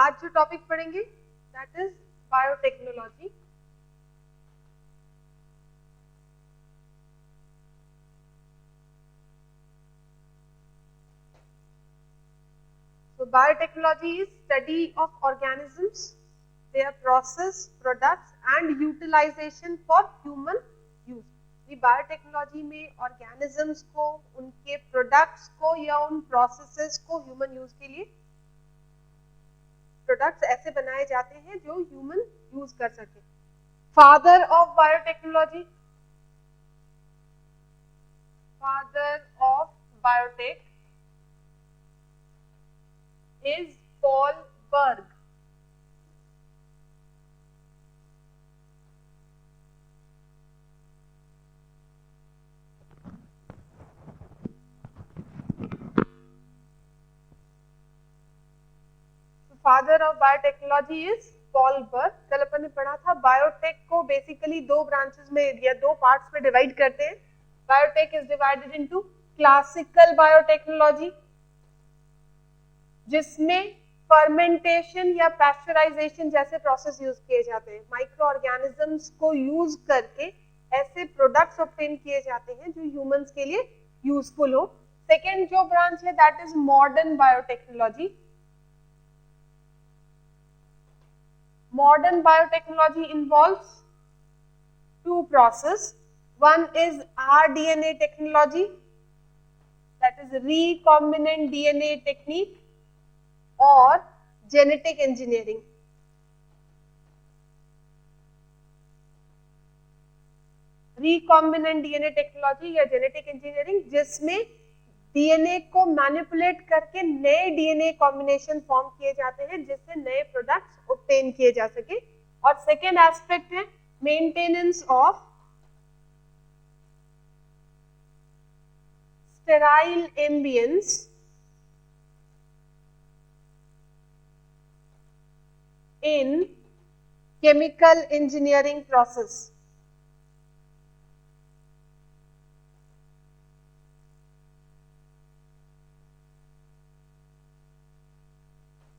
आज जो टॉपिक पढ़ेंगे that is biotechnology. So biotechnology is study of organisms, their process, products and utilization for human use। ये biotechnology में organisms को, उनके प्रोडक्ट्स को या उन प्रोसेसेस को ह्यूमन यूज के लिए, प्रोडक्ट्स ऐसे बनाए जाते हैं जो ह्यूमन यूज कर सके। Father of biotechnology, father of biotech is Paul Berg। Father of biotechnology is Paul Berg. कल अपन ने पढ़ा था बायोटेक को बेसिकली दो ब्रांचेस में या दो पार्ट्स में डिवाइड करते हैं। Biotech is divided into classical biotechnology, जिसमें फर्मेंटेशन या पैस्चराइजेशन जैसे प्रोसेस यूज किए जाते हैं। माइक्रो ऑर्गेनिजम्स को यूज करके ऐसे प्रोडक्ट्स ऑब्टेन किए जाते हैं जो ह्यूमंस के लिए यूजफुल हो। सेकेंड जो ब्रांच है that is modern biotechnology. Modern biotechnology involves two processes. One is rDNA technology, that is recombinant DNA technique, or genetic engineering। recombinant DNA technology या genetic engineering, जिसमें डीएनए को manipulate करके नए DNA combination form किए जाते हैं जिससे नए प्रोडक्ट्स ऑब्टेन किए जा सके। और सेकेंड एस्पेक्ट है maintenance of sterile ambience in chemical engineering process.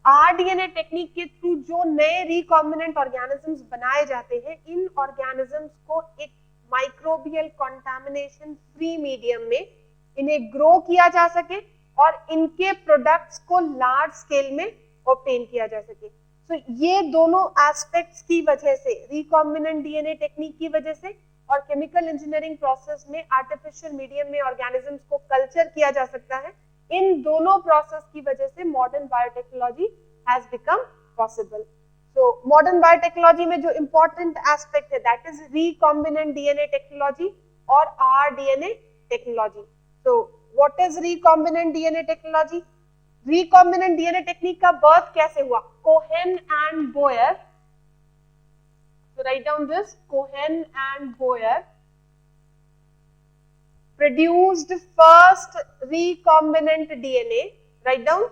RDNA technique के थ्रू जो नए रिकॉम्बिनेंट ऑर्गेनिजम्स बनाए जाते हैं, इन ऑर्गेनिजम्स को एक माइक्रोबियल कंटामिनेशन फ्री मीडियम में इन्हें ग्रो किया जा सके और इनके प्रोडक्ट्स को लार्ज स्केल में ऑब्टेन किया जा सके। तो ये दोनों एस्पेक्ट्स की वजह से, रिकॉम्बिनेंट डीएनए टेक्निक की वजह से और केमिकल इंजीनियरिंग प्रोसेस में आर्टिफिशियल मीडियम में ऑर्गेनिजम्स को कल्चर किया जा सकता है। इन दोनों प्रोसेस की वजह से modern biotechnology has become possible. So modern biotechnology में जो इंपॉर्टेंट एस्पेक्ट है that is recombinant DNA technology और rDNA technology. So what is recombinant DNA technology? Recombinant DNA technique का बर्थ कैसे हुआ? Cohen and Boyer. So write down this, Cohen and Boyer produced first recombinant DNA. Write down,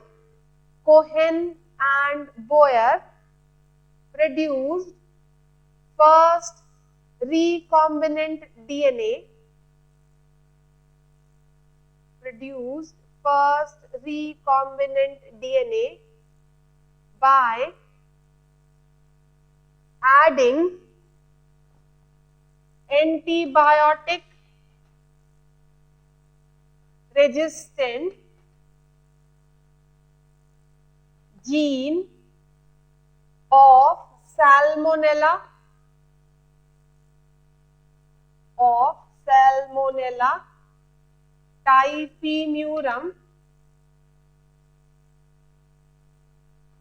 Cohen and Boyer produced first recombinant DNA. Produced first recombinant DNA by adding antibiotic resistant gene of Salmonella typhimurium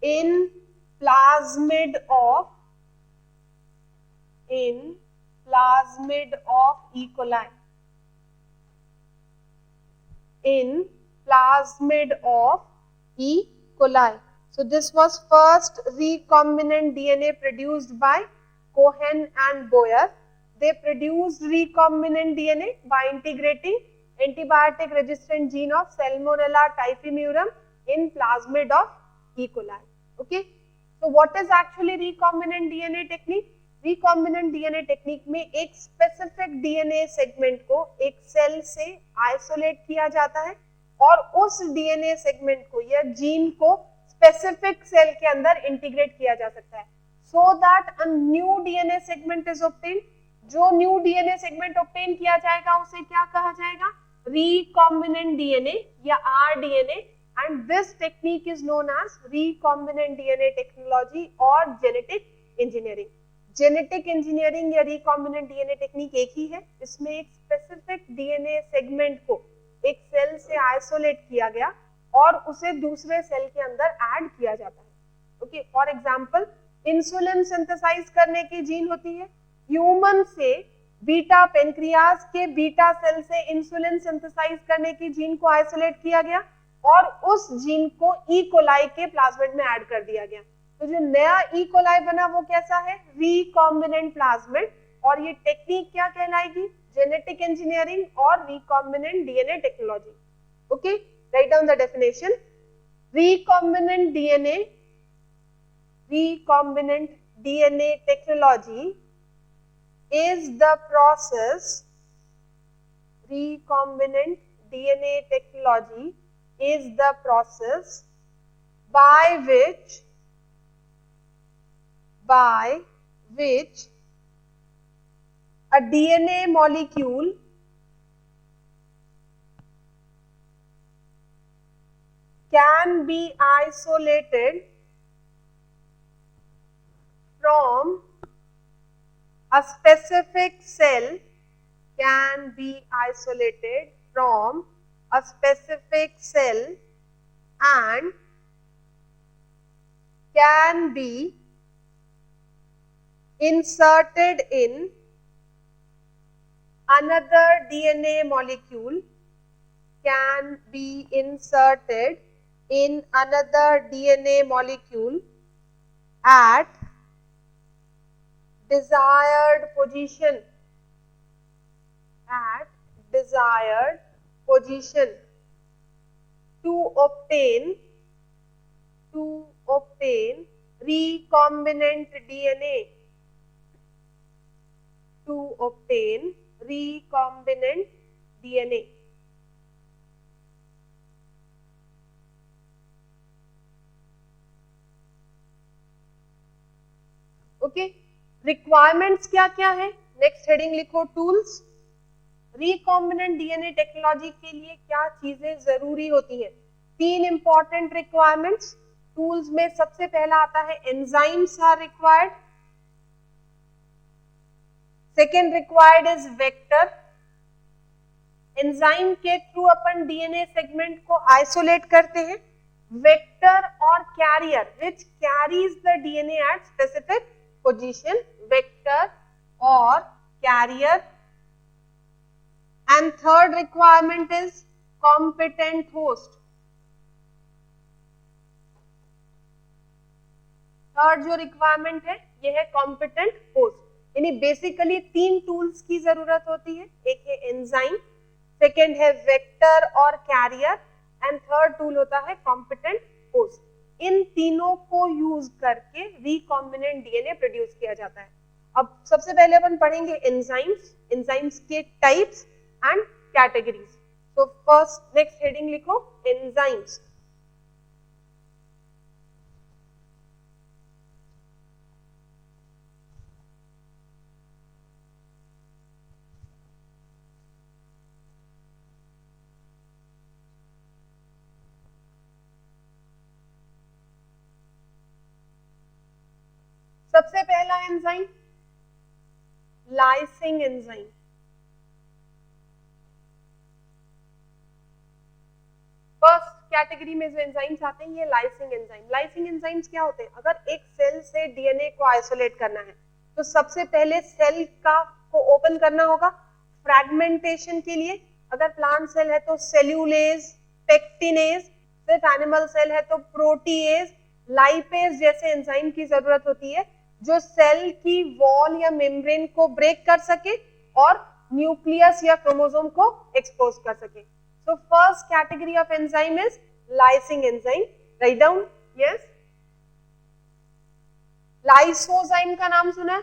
in plasmid of E. coli. In plasmid of E. coli. So this was first recombinant DNA produced by Cohen and Boyer. They produced recombinant DNA by integrating antibiotic resistant gene of Salmonella typhimurium in plasmid of E. coli. Okay. So what is actually recombinant DNA technique? Recombinant DNA technique में एक specific DNA segment को एक cell से isolate किया जाता है और उस डीएनए सेगमेंट को या जीन को स्पेसिफिक सेल के अंदर इंटीग्रेट किया जा सकता है, so that a new DNA segment is obtained. जो न्यू डीएनए सेगमेंट ऑब्टेन किया जाएगा उसे क्या कहा जाएगा? रिकॉम्बिनेंट डीएनए या rDNA, and this technique is known as recombinant DNA technology और जेनेटिक इंजीनियरिंग। जेनेटिक इंजीनियरिंग या रिकॉम्बिनेंट डीएनए टेक्निक एक ही है, इसमें एक स्पेसिफिक डीएनए सेगमेंट को एक सेल से आइसोलेट किया गया और उसे दूसरे सेल के अंदर ऐड किया जाता है। Okay, for example insulin synthesize करने की जीन होती है, ह्यूमन से बीटा पेनक्रियाज के बीटा सेल से इंसुलिन सिंथेसाइज करने की जीन को आइसोलेट किया गया और उस जीन को ई कोलाई के प्लाज्मिड में ऐड कर दिया गया। तो जो नया ई कोलाई बना वो कैसा है? रिकॉम्बिनेंट प्लाज्मिड, और ये टेक्निक क्या कहलाएगी? जेनेटिक इंजीनियरिंग और recombinant DNA technology. Okay, write down the definition. Recombinant DNA technology is the process, recombinant DNA technology is the process by which a DNA molecule can be isolated from a specific cell, can be isolated from a specific cell and can be inserted in another DNA molecule, can be inserted in another DNA molecule at desired position, to obtain recombinant DNA, okay. Requirements क्या क्या है? Next heading लिखो, tools. Recombinant DNA technology के लिए क्या चीजें जरूरी होती हैं? 3 इंपॉर्टेंट रिक्वायरमेंट्स टूल्स में। सबसे पहला आता है enzymes are required, second required is vector. Enzyme के थ्रू अपन डीएनए सेगमेंट को आइसोलेट करते हैं। वेक्टर और carrier which carries the DNA at specific position, vector or carrier, and third requirement is competent host। Third जो requirement है ये है competent host, यानी बेसिकली 3 टूल्स की जरूरत होती है। एक है एंजाइम, सेकेंड है वेक्टर और कैरियर, एंड थर्ड टूल होता है competent host। इन तीनों को यूज करके रिकॉम्बिनेंट डीएनए प्रोड्यूस किया जाता है। अब सबसे पहले अपन पढ़ेंगे एंजाइम्स के टाइप्स एंड कैटेगरीज। तो फर्स्ट नेक्स्ट हेडिंग लिखो, एंजाइम्स। सबसे पहला enzyme lysing enzyme. First category में जो एंजाइम्स आते हैं ये लाइसिंग एंजाइम। लाइसिंग एंजाइम्स क्या होते हैं? अगर एक सेल से डीएनए को आइसोलेट करना है तो सबसे पहले सेल को ओपन करना होगा फ्रैगमेंटेशन के लिए। अगर प्लांट सेल है तो सेल्यूलेज, पेक्टिनेज, सिर्फ एनिमल सेल है तो प्रोटीएज, लाइपेज जैसे एंजाइम की जरूरत होती है जो सेल की वॉल या मेम्ब्रेन को ब्रेक कर सके और न्यूक्लियस या क्रोमोसोम को एक्सपोज कर सके। So first category of enzyme is lysing enzyme. Write down, yes. Lysozyme का नाम सुना?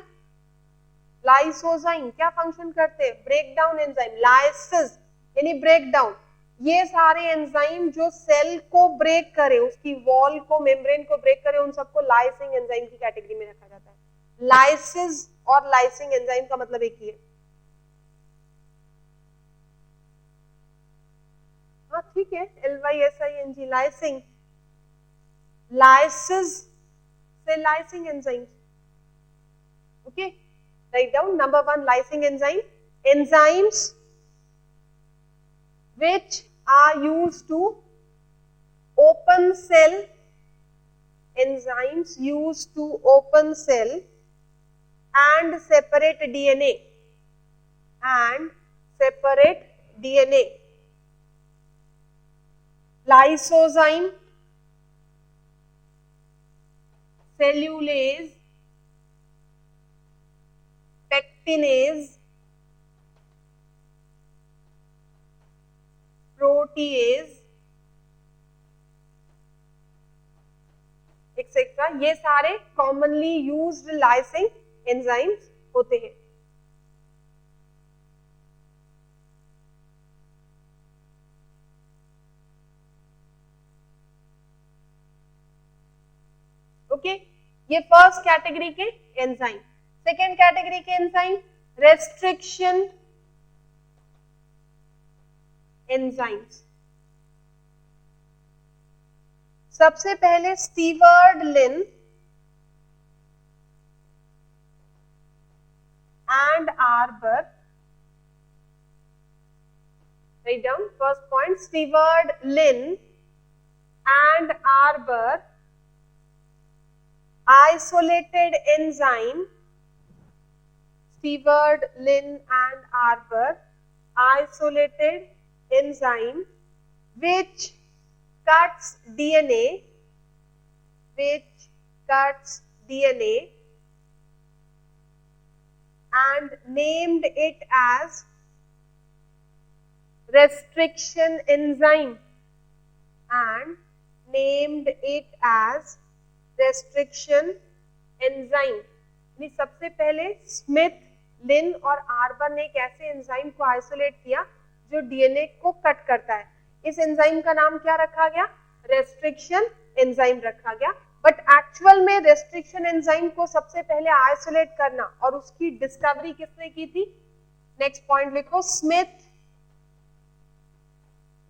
लाइसोजाइम क्या फंक्शन करते हैं? Break down enzyme. लाइसिस यानी ब्रेक डाउन, ये सारे एंजाइम जो सेल को ब्रेक करे, उसकी वॉल को, मेम्ब्रेन को ब्रेक करे, उन सबको लाइसिंग एंजाइम की कैटेगरी में रखा जाता है। लाइसिस और लाइसिंग एंजाइम का मतलब एक ही है। हाँ ठीक है, LYSING, लाइसिंग, लाइसिस से lysing enzyme. Okay, write down. Number 1 lysing enzyme, enzymes which are used to open cell, enzymes used to open cell and separate DNA, and separate DNA. Lysozyme, cellulase, pectinase, protease etcetera, ये सारे commonly used lysing enzymes होते हैं। Okay, ये first category के enzyme. Second category के enzyme restriction enzymes. सबसे पहले Stewart Linn and Arber. Write down first point, Stewart Linn and Arber isolated enzyme, Stewart, Lin and Arber, isolated enzyme which cuts DNA, and named it as restriction enzyme, restriction enzyme. सबसे पहले Smith, लिन और arbor ने एक ऐसे enzyme को isolate किया जो DNA को कट करता है। इस एंजाइम का नाम क्या रखा गया? रेस्ट्रिक्शन एंजाइम रखा गया। बट एक्चुअल में रेस्ट्रिक्शन एंजाइम को सबसे पहले आइसोलेट करना और उसकी डिस्कवरी किसने की थी? नेक्स्ट पॉइंट लिखो, स्मिथ,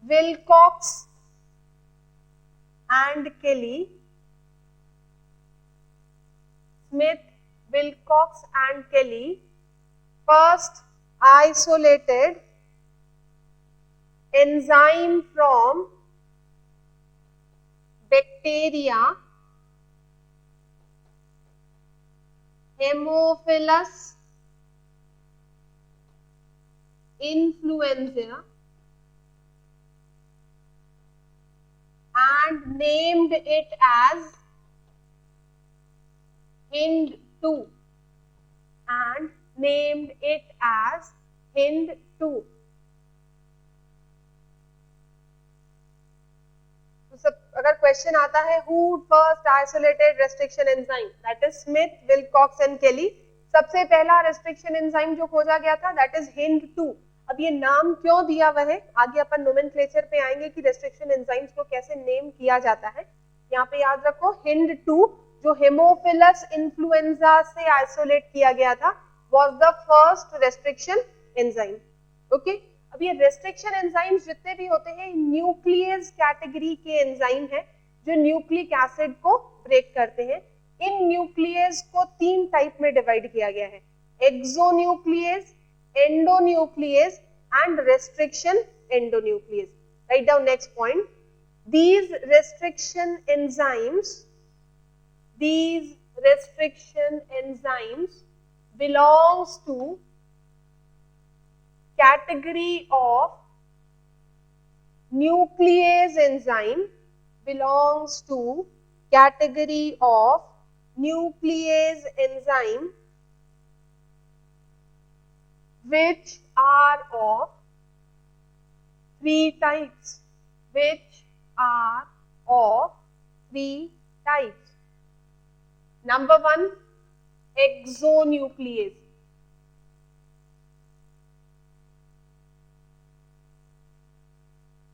विलकॉक्स एंड केली। Smith, Wilcox and Kelly first isolated enzyme from bacteria Haemophilus influenza and named it as Hind2 तो सब अगर क्वेश्चन आता है who first isolated restriction enzyme, that is Smith, Wilcox and केली। सबसे पहला रेस्ट्रिक्शन एंजाइम जो खोजा गया था दैट इज Hind2। अब ये नाम क्यों दिया हुआ है, आगे अपन नोमेनक्लेचर पे आएंगे कि रेस्ट्रिक्शन एंजाइम्स को कैसे नेम किया जाता है। यहाँ पे याद रखो Hind2 जो हेमोफिलस इन्फ्लुएंजा से आइसोलेट किया गया था was the first restriction enzyme. Okay, अब ये रेस्ट्रिक्शन एंजाइम्स जितने भी होते हैं न्यूक्लियस कैटेगरी के एंजाइम है जो न्यूक्लिक एसिड को ब्रेक करते हैं। इन न्यूक्लियस को 3 टाइप में डिवाइड किया गया है, exonuclease, endonuclease and restriction endonuclease. Write down next point, these restriction enzymes belongs to category of nuclease enzyme, which are of 3 types, Number 1, exonuclease.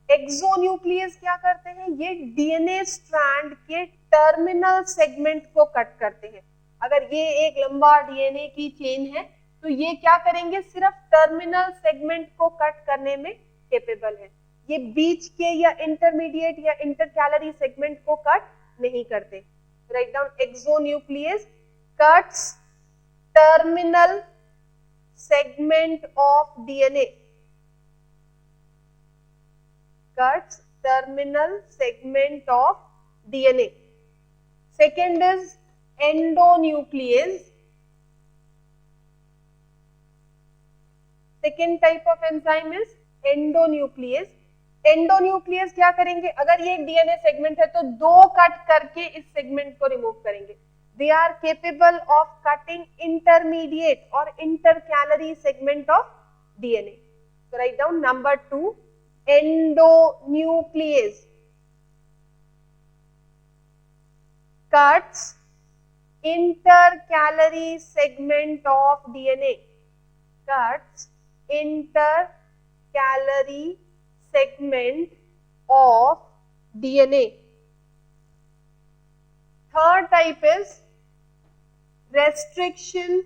Exonuclease क्या करते हैं, ये डीएनए स्ट्रैंड के टर्मिनल सेगमेंट को कट करते हैं। अगर ये एक लंबा डीएनए की चेन है तो ये क्या करेंगे, सिर्फ टर्मिनल सेगमेंट को कट करने में कैपेबल है, ये बीच के या इंटरमीडिएट या इंटरकैलरी सेगमेंट को कट नहीं करते। Write down, exonuclease cuts terminal segment of DNA, cuts terminal segment of DNA. Second is endonuclease. Second type of enzyme is endonuclease. Endonuclease क्या करेंगे, अगर ये एक डीएनए सेगमेंट है तो दो कट करके इस सेगमेंट को रिमूव करेंगे। They are capable of cutting intermediate or intercalary segment of DNA. So write down number 2, endonuclease cuts intercalary segment of DNA. Cuts intercalary segment of DNA. Third type is restriction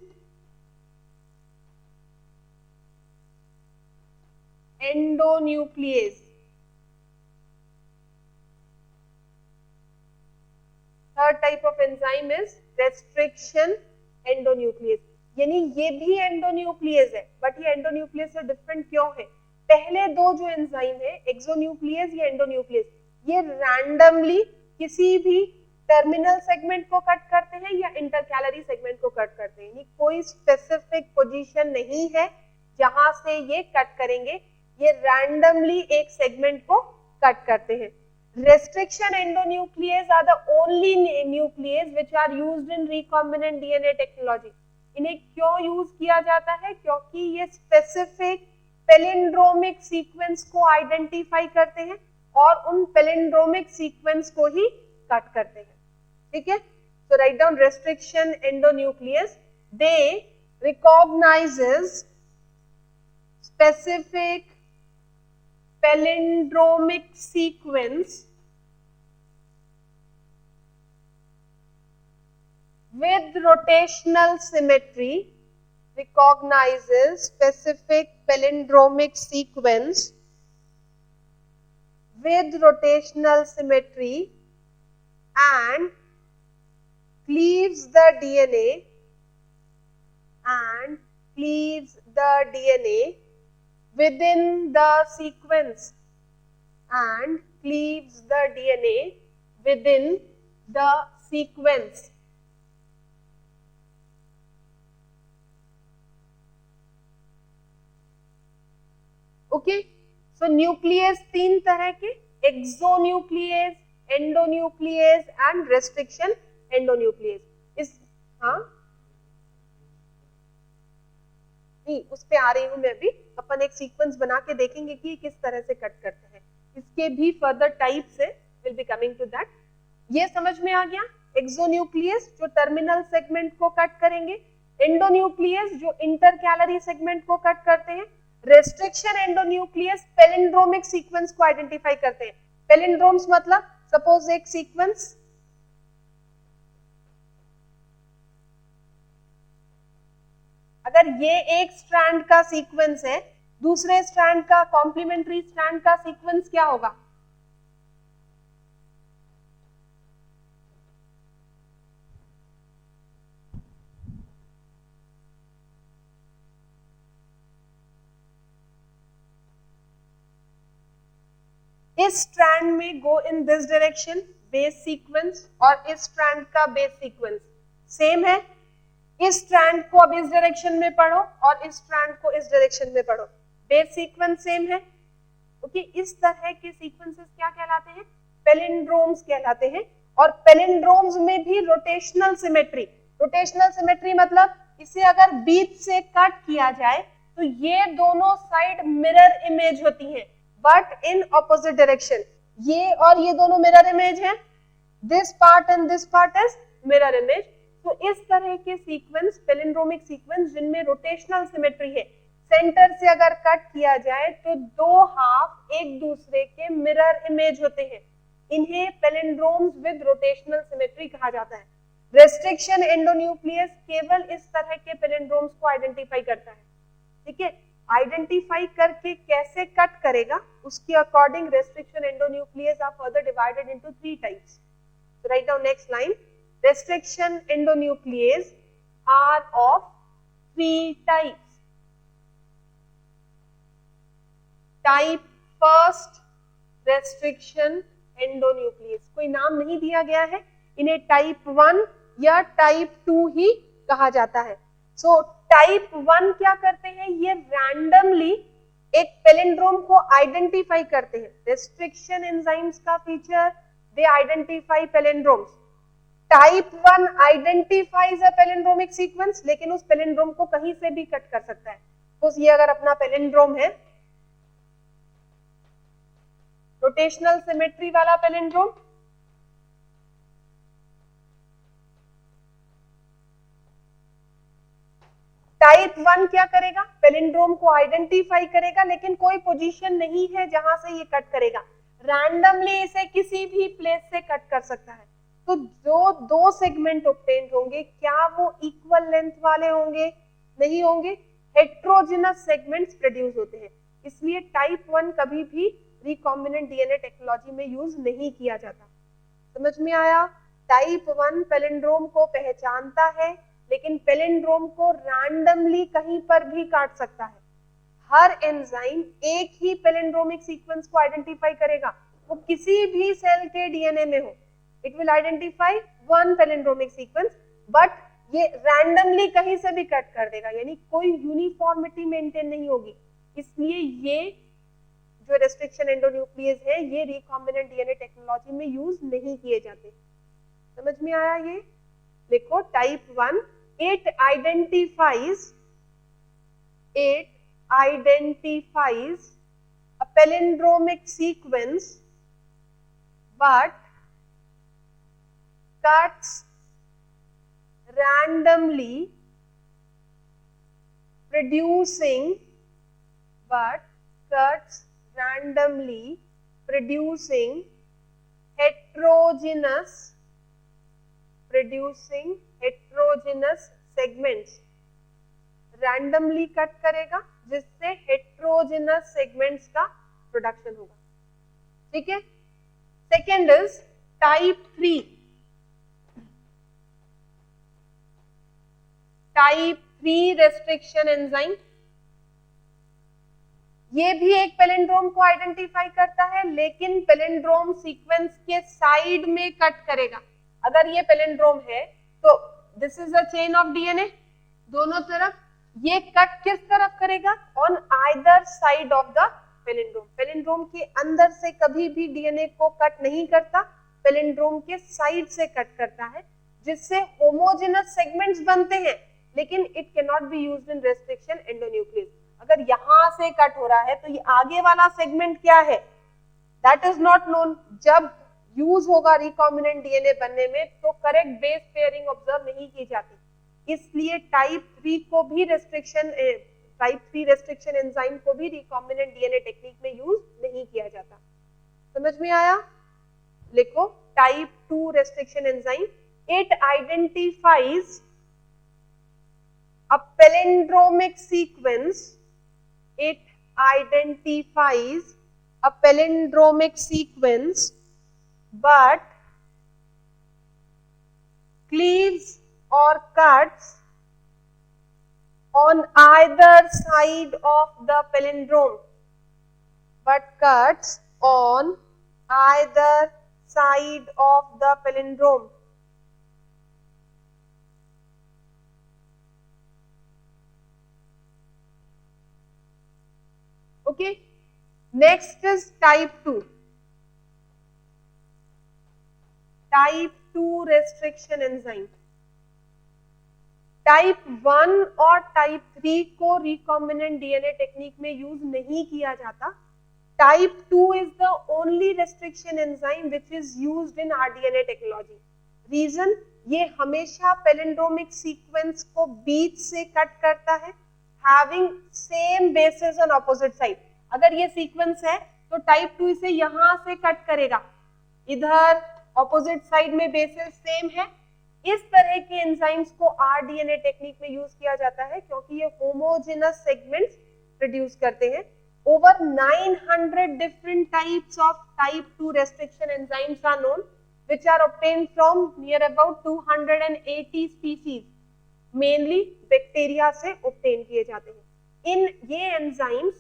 endonuclease. Third type of enzyme is restriction endonuclease. यानी ये भी endonuclease है, but ये endonuclease से different क्यों है? पहले दो जो एंजाइम है, एक्सोन्यूक्लियस या एंडोन्यूक्लियस, ये रैंडमली किसी भी टर्मिनल सेगमेंट को कट करते हैं या इंटरकैलरी सेगमेंट को कट करते हैं। कोई स्पेसिफिक पोजीशन नहीं है जहां से ये कट करेंगे, ये रैंडमली एक सेगमेंट को कट करते हैं। Restriction endonuclease are the only nuclease which are used in recombinant DNA technology. इन्हें क्यों यूज किया जाता है? क्योंकि ये स्पेसिफिक पैलिंड्रोमिक सीक्वेंस को आइडेंटिफाई करते हैं और उन पैलिंड्रोमिक सीक्वेंस को ही कट करते हैं। ठीक है, so write down restriction endonuclease. They recognizes specific palindromic sequence with rotational symmetry. Recognizes specific palindromic sequence with rotational symmetry and cleaves the DNA within the sequence and cleaves the DNA within the sequence. Okay, so nucleus तीन तरह के, exonuclease, endonuclease and restriction endonuclease. इस नहीं, उस पे आ रही हूं मैं अभी। अपन एक सीक्वेंस बना के देखेंगे कि किस तरह से कट करते हैं, इसके भी फर्दर टाइप्स है, will be coming to that. ये समझ में आ गया, एक्सोन्यूक्लियस जो टर्मिनल सेगमेंट को कट करेंगे, एंडोन्यूक्लियस जो इंटरकैलरी सेगमेंट को कट करते हैं, रेस्ट्रिक्शन एंडोन्यूक्लियस पैलिंड्रोमिक सीक्वेंस को आइडेंटिफाई करते हैं। पैलिंड्रोम्स मतलब सपोज एक सीक्वेंस, अगर ये एक स्ट्रैंड का सीक्वेंस है, दूसरे स्ट्रैंड का कॉम्प्लीमेंट्री स्ट्रैंड का सीक्वेंस क्या होगा? इस स्ट्रैंड में go in this direction base sequence और इस स्ट्रैंड का बेस सीक्वेंस सेम है। इस स्ट्रैंड को अब इस डायरेक्शन में पढ़ो और इस स्ट्रैंड को इस डायरेक्शन में पढ़ो, बेस सीक्वेंस सेम है। ओके, इस तरह के सीक्वेंसेस क्या कहलाते हैं? पैलिंड्रोम्स कहलाते हैं। और पैलिंड्रोम्स में भी रोटेशनल सिमेट्री, रोटेशनल सिमेट्री मतलब इसे अगर बीच से कट किया जाए तो ये दोनों साइड मिरर इमेज होती हैं, बट इन ऑपोजिट डायरेक्शन। ये और ये दोनों मिरर इमेज है, this part and this part is mirror image. तो इस तरह के सीक्वेंस, पैलिंड्रोमिक सीक्वेंस जिनमें रोटेशनल सिमेट्री है, सेंटर से अगर कट किया जाए तो दो हाफ एक दूसरे के मिरर इमेज होते हैं, इन्हें पैलिंड्रोम्स विद रोटेशनल सिमेट्री कहा जाता है। रेस्ट्रिक्शन एंडोन्यूक्लियस केवल इस तरह के पैलिंड्रोम्स को आइडेंटिफाई करता है, ठीक है। आइडेंटिफाई करके कैसे कट करेगा उसके according restriction endonuclease are further divided into 3 types. So write down next line. Restriction endonuclease are of 3 types. Type first restriction endonuclease, कोई नाम नहीं दिया गया है, इन्हें टाइप 1 या टाइप 2 ही कहा जाता है। सो टाइप 1 क्या करते हैं, ये रैंडमली एक पैलिंड्रोम को आइडेंटिफाई करते हैं। रेस्ट्रिक्शन एंजाइम्स का feature, they identify palindromes. Type 1 identifies a palindromic sequence, लेकिन उस पैलिंड्रोम को कहीं से भी कट कर सकता है। तो ये अगर अपना पैलिंड्रोम है, रोटेशनल सिमेट्री वाला पैलिंड्रोम, टाइप 1 क्या करेगा, पैलिंड्रोम को आइडेंटिफाई करेगा, लेकिन कोई पोजीशन नहीं है जहां से ये कट करेगा, रैंडमली इसे किसी भी प्लेस से कट कर सकता है। तो जो दो सेगमेंट ऑब्टेन्ड होंगे, क्या वो इक्वल लेंथ वाले होंगे, नहीं होंगे, हेट्रोजिनस सेगमेंट्स प्रोड्यूस होते हैं। इसलिए टाइप 1 कभी भी रिकॉम्बिनेंट डीएनए टेक्नोलॉजी में यूज नहीं किया जाता। समझ में आया? टाइप 1 पैलिंड्रोम को पहचानता है, लेकिन पैलिंड्रोम को रैंडमली कहीं पर भी काट सकता है। हर एंजाइम एक ही पैलिंड्रोमिक सीक्वेंस को आइडेंटिफाई करेगा, वो किसी भी सेल के डीएनए में हो, it will identify one palindromic sequence, but ये रैंडमली कहीं से भी कट कर देगा, यानी कोई यूनिफॉर्मिटी मेंटेन नहीं होगी। इसलिए ये जो रेस्ट्रिक्शन एंडोन्यूक्लियस है, ये रिकॉम्बिनेंट डीएनए टेक्नोलॉजी में यूज नहीं किए जाते। समझ में आया? ये देखो type 1, it identifies a palindromic sequence but cuts randomly producing heterogeneous segments, randomly cut करेगा जिससे हेट्रोजिनस सेगमेंट्स का प्रोडक्शन होगा। ठीक है। Second is type 3। Type 3 restriction enzyme, ये भी एक पैलिंड्रोम को आइडेंटिफाई करता है, लेकिन पैलिंड्रोम सीक्वेंस के साइड में कट करेगा। अगर ये पैलिंड्रोम है तो this is a chain of DNA, दोनों तरफ ये कट किस तरफ करेगा, on either side of the palindrome. Palindrome के अंदर से कभी भी डीएनए को कट नहीं करता, पैलिंड्रोम के साइड से कट करता है, जिससे होमोजेनस सेगमेंट्स बनते हैं, लेकिन it can not be used in restriction endonuclease. अगर यहां से कट हो रहा है तो ये आगे वाला सेगमेंट क्या है, दैट इज नॉट नोन। जब यूज होगा रिकॉम्बिनेंट डीएनए बनने में तो करेक्ट बेस पेयरिंग ऑब्जर्व नहीं की जाती, इसलिए टाइप 3 रेस्ट्रिक्शन एंजाइम को भी रिकॉम्बिनेंट डीएनए टेक्निक में यूज नहीं किया जाता। समझ में आया? लिखो type 2 restriction enzyme, it identifies a palindromic sequence, it identifies a palindromic sequence but cleaves or cuts on either side of the palindrome, but cuts on either side of the palindrome. Okay, next is type 2. Type 2 restriction enzyme. Type 1 और type 3 को recombinant DNA technique में use नहीं किया जाता। Type 2 is the only restriction enzyme which is used in R DNA technology. Reason, ये हमेशा palindromic sequence को बीच से कट करता है, having same bases on opposite side. अगर ये सीक्वेंस है तो टाइप 2 इसे यहां से कट करेगा, इधर ऑपोजिट साइड में बेसेस सेम है। इस तरह के एंजाइम्स को आरडीएनए टेक्निक में यूज किया जाता है क्योंकि ये होमोजेनस सेगमेंट्स प्रोड्यूस करते हैं। Over 900 different types of type 2 restriction enzymes are known, which are obtained from near about 280 species, mainly bacteria से obtain किए जाते हैं। इन ये एंजाइम्स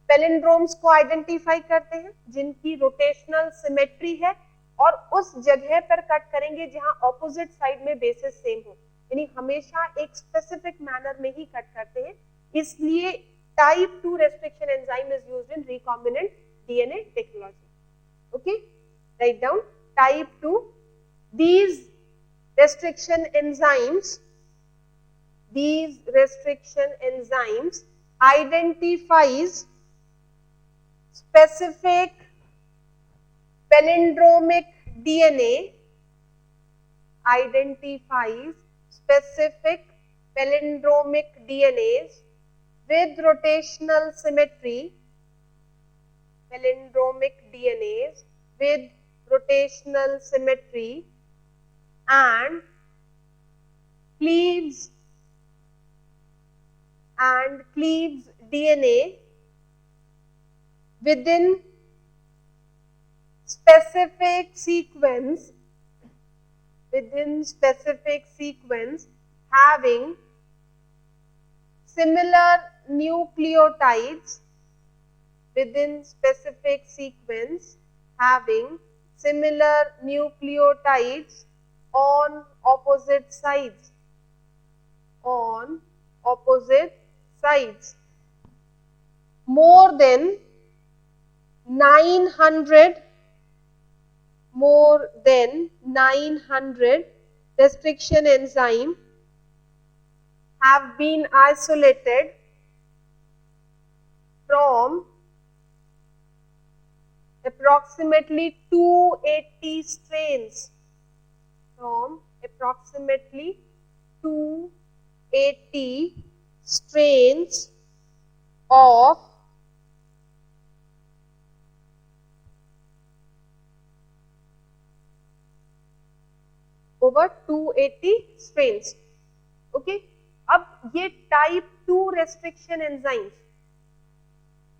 पैलिंड्रोम्स को आइडेंटिफाई करते हैं जिनकी रोटेशनल सिमेट्री है और उस जगह पर कट करेंगे जहां ऑपोजिट साइड में बेसिस सेम हो, यानी हमेशा एक स्पेसिफिक मैनर में ही कट करते हैं। इसलिए type 2 restriction enzyme is used in recombinant DNA technology. Okay, write down type 2. These restriction enzymes identifies specific palindromic DNA, with rotational symmetry, palindromic DNAs with rotational symmetry, and cleaves DNA within specific sequence having similar nucleotides within specific sequence having similar nucleotides on opposite sides, more than 900 restriction enzyme have been isolated from approximately 280 strains, of over 280 strains. Okay, अब ये type 2 restriction enzymes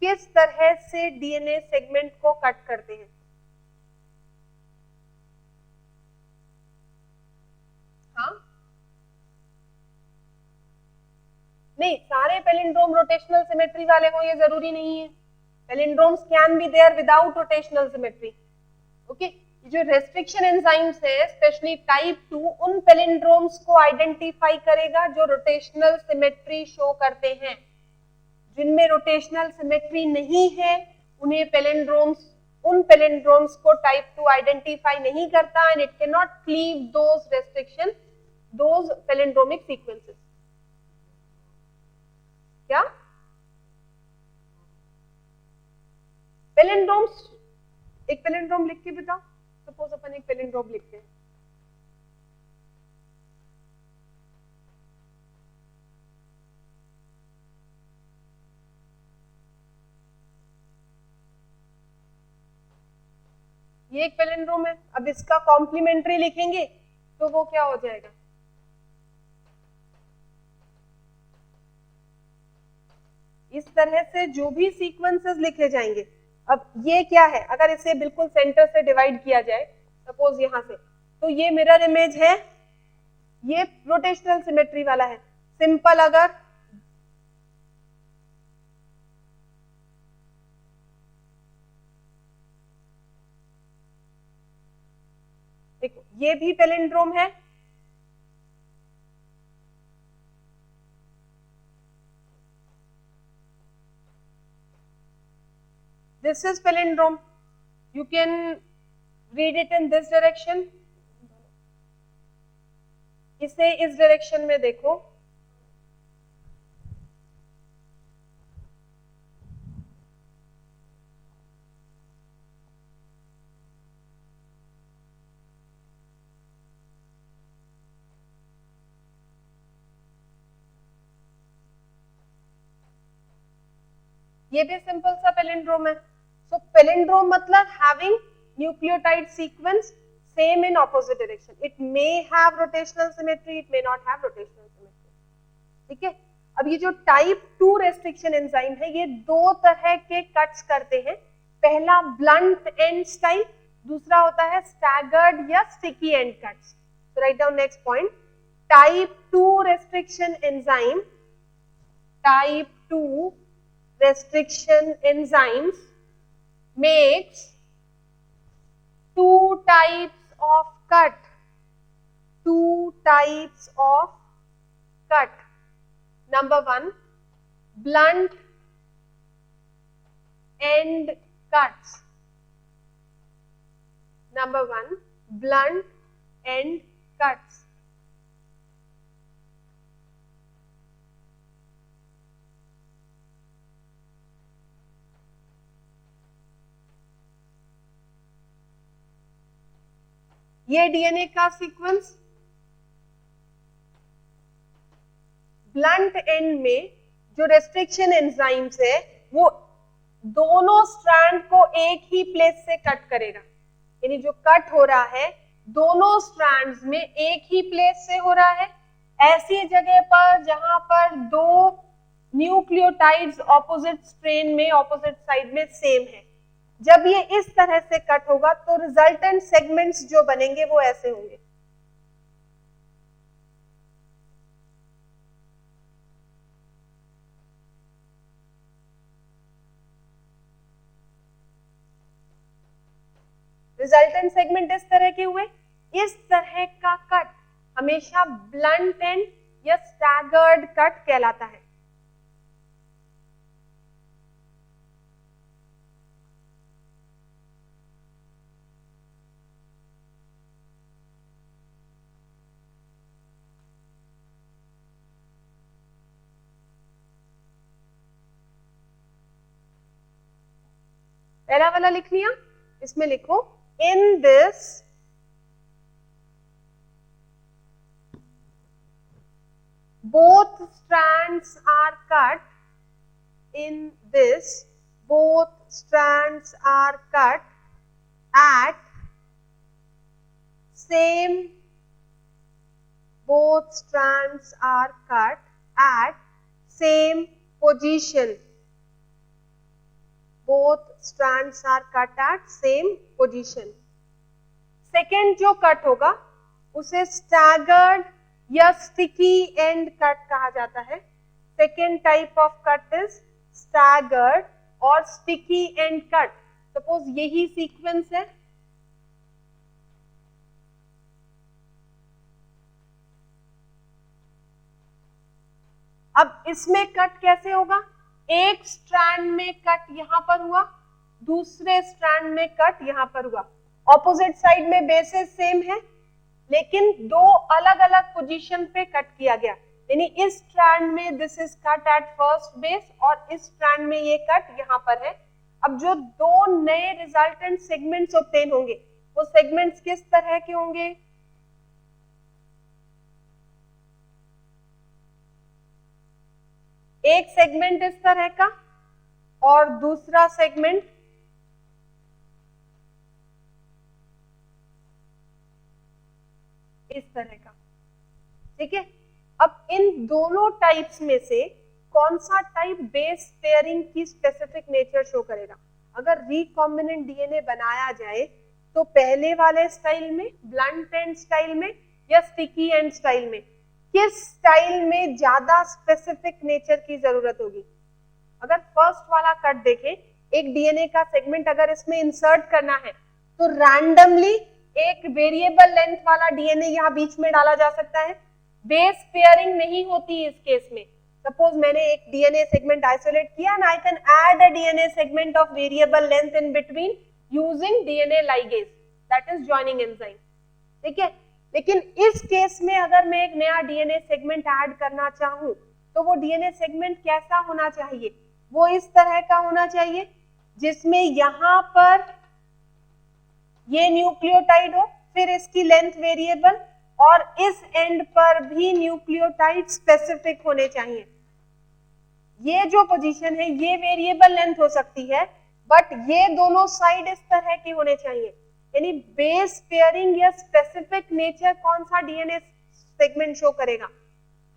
किस तरह से DNA segment को cut करते हैं? हाँ, नहीं, सारे पैलिंड्रोम रोटेशनल सिमेट्री वाले हो ये जरूरी नहीं है। Palindromes can be there without rotational symmetry. Okay, जो रेस्ट्रिक्शन एंजाइम्स है स्पेशली टाइप 2 उन पैलिंड्रोम्स को आइडेंटिफाई करेगा जो रोटेशनल सिमेट्री शो करते हैं। जिनमें रोटेशनल सिमेट्री नहीं है उन्हें उन पैलिंड्रोम्स को टाइप 2 आइडेंटिफाई नहीं करता and it can not cleave those palindromic sequences. क्या पैलिंड्रोम्स, एक पैलिंड्रोम लिख के बताओ। सपोज अपन एक पैलिंड्रोम लिखते हैं, ये एक पैलिंड्रोम है। अब इसका कॉम्प्लीमेंट्री लिखेंगे तो वो क्या हो जाएगा? इस तरह से जो भी सीक्वेंसेस लिखे जाएंगे। अब ये क्या है, अगर इसे बिल्कुल सेंटर से डिवाइड किया जाए सपोज यहां से, तो ये मिरर इमेज है, ये रोटेशनल सिमेट्री वाला है। सिंपल अगर देखो ये भी पैलिंड्रोम है, this is palindrome, you can read it in this direction, इसे इस डायरेक्शन में देखो, ये भी सिंपल सा पैलिंड्रोम है। सो पैलिंड्रोम मतलब having nucleotide sequence same in opposite direction. It may have rotational symmetry, it may not have rotational symmetry. ठीक है, अब ये जो टाइप 2 रेस्ट्रिक्शन एंजाइम है ये दो तरह के कट्स करते हैं। पहला ब्लंट एंड स्टाइल, दूसरा होता है स्टैगर्ड या sticky and cuts. So write down next point. Type 2 restriction enzyme, type 2 restriction enzymes makes two types of cut. Two types of cut. Number one, blunt end cuts. Number one, blunt end cuts. ये DNA का sequence blunt and में जो restriction enzymes है वो दोनों strand को एक ही place से कट करेगा। यानी जो कट हो रहा है दोनों स्ट्रैंड्स में एक ही प्लेस से हो रहा है, ऐसी जगह पर जहां पर दो न्यूक्लियोटाइड्स ऑपोजिट स्ट्रेन में ऑपोजिट साइड में सेम है। जब ये इस तरह से कट होगा तो रिजल्टेंट सेगमेंट्स जो बनेंगे वो ऐसे होंगे। रिजल्टेंट सेगमेंट इस तरह के हुए। इस तरह का कट हमेशा ब्लंट एंड या स्टैगर्ड कट कहलाता है। पहला वाला लिख लिया, इसमें लिखो in this both strands are cut, in this both strands are cut at same, both strands are cut at same position, both strands are cut at same position. Second जो cut होगा उसे स्टैगर्ड या sticky and cut कहा जाता है। Second type of cut is staggered और sticky and cut. Suppose यही sequence है, अब इसमें कट कैसे होगा? एक स्ट्रैंड में कट यहां पर हुआ, दूसरे स्ट्रैंड में कट यहां पर हुआ। ऑपोजिट साइड में बेसेस सेम है लेकिन दो अलग अलग पोजीशन पे कट किया गया। यानी इस स्ट्रैंड में this is cut at first base और इस स्ट्रैंड में ये कट यहां पर है। अब जो दो नए रिजल्टेंट सेगमेंट्स ऑब्टेन होंगे वो सेगमेंट्स किस तरह के होंगे? एक सेगमेंट इस तरह का और दूसरा सेगमेंट इस तरह का। ठीक है, अब इन दोनों टाइप्स में से कौन सा टाइप बेस पेयरिंग की स्पेसिफिक नेचर शो करेगा? अगर रिकॉम्बिनेंट डीएनए बनाया जाए तो पहले वाले स्टाइल में, ब्लंट एंड स्टाइल में या स्टिकी एंड स्टाइल में, किस स्टाइल में ज्यादा स्पेसिफिक नेचर की जरूरत होगी? अगर फर्स्ट वाला कट देखें, एक डीएनए का सेगमेंट अगर इसमें इंसर्ट करना है तो रैंडमली एक वेरिएबल लेंथ वाला डीएनए यहाँ बीच में डाला जा सकता है। बेस पेयरिंग नहीं होती इस केस में। सपोज मैंने एक डीएनए सेगमेंट आइसोलेट किया and I can add a DNA segment of variable length in between using DNA ligase, that is joining enzyme. ठीक है, लेकिन इस केस में अगर मैं एक नया डीएनए सेगमेंट ऐड करना चाहूं तो वो डीएनए सेगमेंट कैसा होना चाहिए? वो इस तरह का होना चाहिए जिसमें यहां पर ये न्यूक्लियोटाइड हो, फिर इसकी लेंथ वेरिएबल और इस एंड पर भी न्यूक्लियोटाइड स्पेसिफिक होने चाहिए। ये जो पोजीशन है ये वेरिएबल लेंथ हो सकती है, बट ये दोनों साइड इस तरह के होने चाहिए, यानी बेस पेयरिंग या स्पेसिफिक नेचर कौन सा डीएनए सेगमेंट शो करेगा,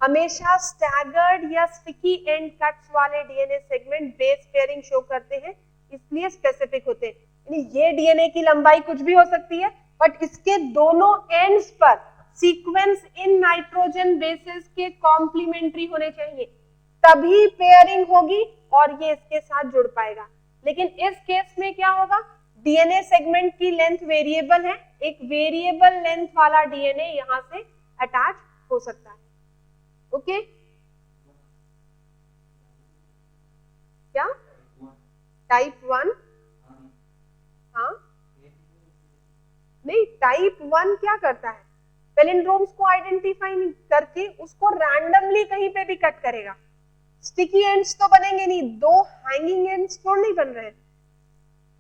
हमेशा स्टैगर्ड या स्टिकी एंड कट्स वाले DNA segment base pairing show करते हैं, इसलिए स्पेसिफिक होते हैं। यानी ये डीएनए की लंबाई कुछ भी हो सकती है, बट इसके दोनों एंड्स पर सीक्वेंस इन नाइट्रोजन बेसेस के कॉम्प्लीमेंट्री होने चाहिए, तभी पेयरिंग होगी और ये इसके साथ जुड़ पाएगा। लेकिन इस केस में क्या होगा, डीएनए सेगमेंट की लेंथ वेरिएबल है, एक वेरिएबल लेंथ वाला डीएनए यहां से अटैच हो सकता है। ओके, क्या टाइप 1? हाँ नहीं, टाइप 1 क्या करता है, पैलिंड्रोम्स को आइडेंटिफाई करके उसको रैंडमली कहीं पे भी कट करेगा। स्टिकी एंड्स तो बनेंगे नहीं, दो हैंगिंग एंड्स तो नहीं बन रहे हैं।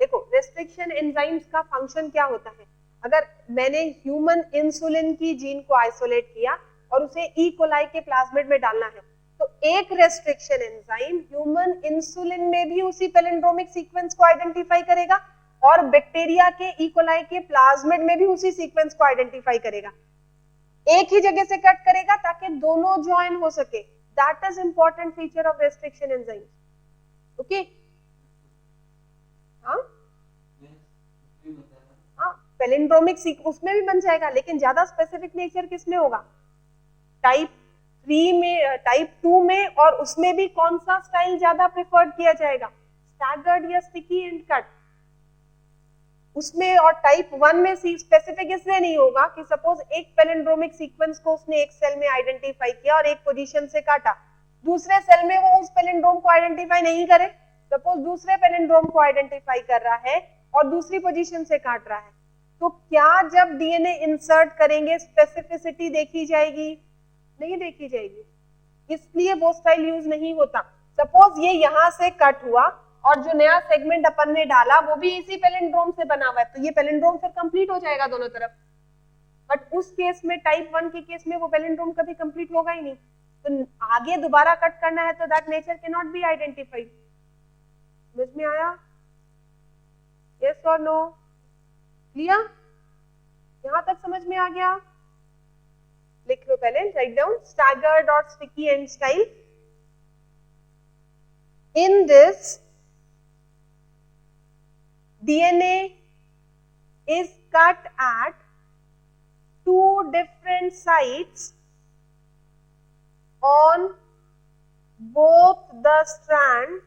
देखो रेस्ट्रिक्शन एंजाइम्स का फंक्शन क्या होता है, अगर मैंने ह्यूमन इंसुलिन की जीन को आइसोलेट किया और उसे ई कोलाई के प्लाज्मिड में डालना है, तो एक रेस्ट्रिक्शन एंजाइम ह्यूमन इंसुलिन में भी उसी पैलिंड्रोमिक सीक्वेंस को आइडेंटिफाई करेगा और बैक्टीरिया के ई कोलाई के प्लाज्मिड में भी उसी सीक्वेंस को आइडेंटिफाई करेगा, एक ही जगह से कट करेगा ताकि दोनों ज्वाइन हो सके। That is important feature of restriction enzyme. Okay, हाँ पैलिंड्रोमिक उसमें भी बन जाएगा, लेकिन ज्यादा स्पेसिफिक नेचर किसमें होगा, टाइप 3 में, टाइप 2 में, और उसमें भी कौन सा स्टाइल ज्यादा प्रेफर्ड किया जाएगा, स्टैगर्ड या स्टिकी एंड कट उसमें। और टाइप 1 में स्पेसिफिक इसलिए नहीं होगा कि सपोज एक पैलिंड्रोमिक सीक्वेंस को उसने एक सेल में आइडेंटिफाई किया और एक पोजीशन से काटा, दूसरे सेल में वो उस पैलिंड्रोम को आइडेंटिफाई नहीं करे, सपोज दूसरे पैलिंड्रोम को आइडेंटिफाई कर रहा है और दूसरी पोजीशन से काट रहा है, तो क्या जब डीएनए इंसर्ट करेंगे स्पेसिफिसिटी देखी जाएगी, नहीं देखी जाएगी, इसलिए वो स्टाइल यूज नहीं होता। सपोज ये यहां से कट हुआ और जो नया सेगमेंट अपन ने डाला वो भी इसी पैलिंड्रोम से बना हुआ है, तो ये पैलिंड्रोम फिर कंप्लीट हो जाएगा दोनों तरफ। बट उस केस में, टाइप 1 के केस में, वो पैलिंड्रोम कभी कंप्लीट होगा ही नहीं, तो आगे दोबारा कट करना है तो that nature can not be identified. समझ में आया? यस और नो? क्लियर? यहां तक समझ में आ गया? लिख लो पहले, राइट डाउन स्टैगर्ड और sticky and style. In this, DNA is cut at 2 different sites on both the strand